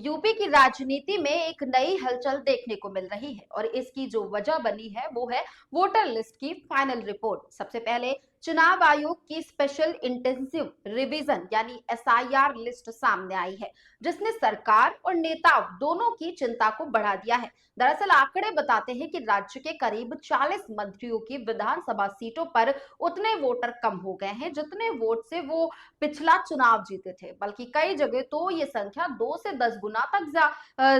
UP की राजनीति में एक नई हलचल देखने को मिल रही है और इसकी जो वजह बनी है वो है वोटर लिस्ट की फाइनल रिपोर्ट। सबसे पहले चुनाव आयोग की स्पेशल इंटेंसिव रिवीजन यानी एसआईआर लिस्ट सामने आई है, जिसने सरकार और नेता दोनों की चिंता को बढ़ा दिया है। दरअसल आंकड़े बताते हैं कि राज्य के करीब 40 मंत्रियों की विधानसभा सीटों पर उतने वोटर कम हो गए हैं जितने वोट से वो पिछला चुनाव जीते थे, बल्कि कई जगह तो ये संख्या 2 से 10 गुना तक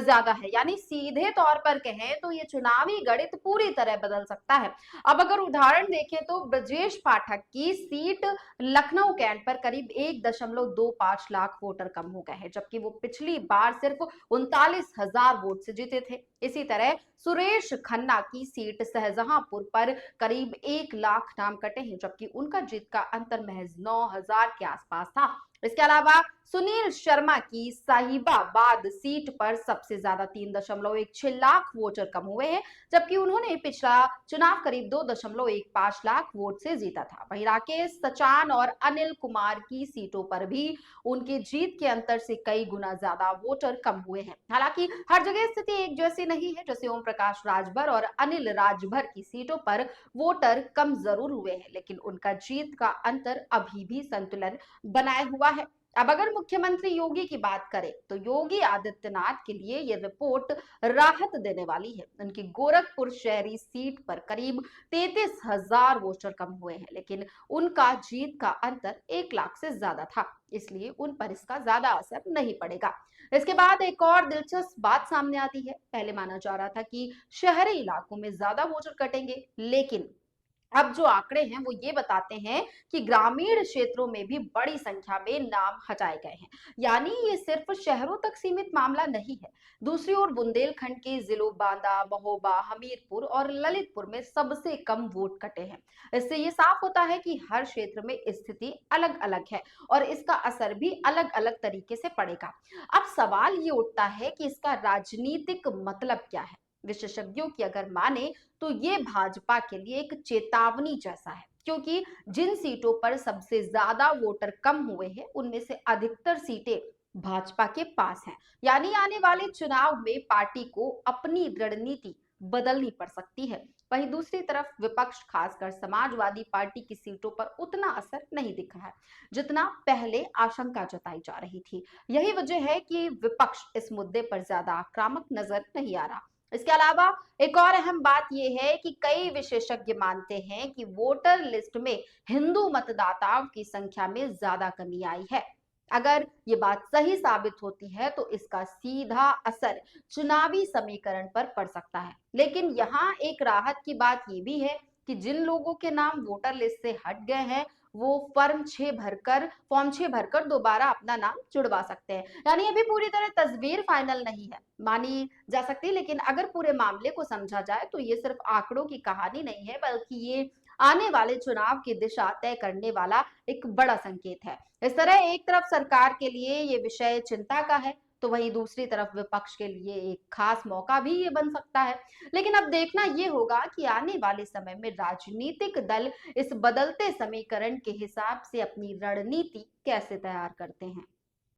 ज्यादा है। यानी सीधे तौर पर कहें तो ये चुनावी गणित पूरी तरह बदल सकता है। अब अगर उदाहरण देखें तो ब्रजेश पाठक की सीट लखनऊ कैंट पर करीब 1.25 लाख वोटर कम हो गए हैं, जबकि वो पिछली बार सिर्फ 39,000 वोट से जीते थे। इसी तरह सुरेश खन्ना की सीट शाहजहांपुर पर करीब 1 लाख नाम कटे हैं, जबकि उनका जीत का अंतर महज 9,000 के आसपास था। इसके अलावा सुनील शर्मा की साहिबाबाद सीट पर सबसे ज्यादा 3.16 लाख वोटर कम हुए हैं, जबकि उन्होंने पिछला चुनाव करीब 2.15 लाख वोट से जीता था। वहीं राकेश सचान और अनिल कुमार की सीटों पर भी उनके जीत के अंतर से कई गुना ज्यादा वोटर कम हुए हैं। हालांकि हर जगह स्थिति एक जैसी नहीं है। जैसे ओम प्रकाश राजभर और अनिल राजभर की सीटों पर वोटर कम जरूर हुए हैं, लेकिन उनका जीत का अंतर अभी भी संतुलन बनाए हुआ है। अब अगर मुख्यमंत्री योगी की बात करें तो योगी आदित्यनाथ के लिए ये रिपोर्ट राहत देने वाली है। उनकी गोरखपुर शहरी सीट पर करीब 33,000 वोटर कम हुए हैं, लेकिन उनका जीत का अंतर 1 लाख से ज्यादा था, इसलिए उन पर इसका ज्यादा असर नहीं पड़ेगा। इसके बाद एक और दिलचस्प बात सामने आती है। पहले माना जा रहा था कि शहरी इलाकों में ज्यादा वोटर कटेंगे, लेकिन अब जो आंकड़े हैं वो ये बताते हैं कि ग्रामीण क्षेत्रों में भी बड़ी संख्या में नाम हटाए गए हैं। यानी ये सिर्फ शहरों तक सीमित मामला नहीं है। दूसरी ओर बुंदेलखंड के जिलों बांदा, महोबा, हमीरपुर और ललितपुर में सबसे कम वोट कटे हैं। इससे ये साफ होता है कि हर क्षेत्र में स्थिति अलग अलग है और इसका असर भी अलग अलग तरीके से पड़ेगा। अब सवाल ये उठता है कि इसका राजनीतिक मतलब क्या है। विशेषज्ञों की अगर माने तो ये भाजपा के लिए एक चेतावनी जैसा है, क्योंकि जिन सीटों पर सबसे ज्यादा वोटर कम हुए हैं उनमें से अधिकतर सीटें भाजपा के पास हैं। यानी आने वाले चुनाव में पार्टी को अपनी रणनीति बदलनी पड़ सकती है। वहीं दूसरी तरफ विपक्ष, खासकर समाजवादी पार्टी की सीटों पर उतना असर नहीं दिखा है जितना पहले आशंका जताई जा रही थी। यही वजह है कि विपक्ष इस मुद्दे पर ज्यादा आक्रामक नजर नहीं आ रहा। इसके अलावा एक और अहम बात यह है कि कई विशेषज्ञ मानते हैं कि वोटर लिस्ट में हिंदू मतदाताओं की संख्या में ज्यादा कमी आई है। अगर ये बात सही साबित होती है तो इसका सीधा असर चुनावी समीकरण पर पड़ सकता है। लेकिन यहाँ एक राहत की बात यह भी है कि जिन लोगों के नाम वोटर लिस्ट से हट गए हैं वो फॉर्म 6 भरकर दोबारा अपना नाम जुड़वा सकते हैं। यानी अभी पूरी तरह तस्वीर फाइनल नहीं है मानी जा सकती, लेकिन अगर पूरे मामले को समझा जाए तो ये सिर्फ आंकड़ों की कहानी नहीं है, बल्कि ये आने वाले चुनाव की दिशा तय करने वाला एक बड़ा संकेत है। इस तरह एक तरफ सरकार के लिए ये विषय चिंता का है, तो वहीं दूसरी तरफ विपक्ष के लिए एक खास मौका भी ये बन सकता है। लेकिन अब देखना ये होगा कि आने वाले समय में राजनीतिक दल इस बदलते समीकरण के हिसाब से अपनी रणनीति कैसे तैयार करते हैं।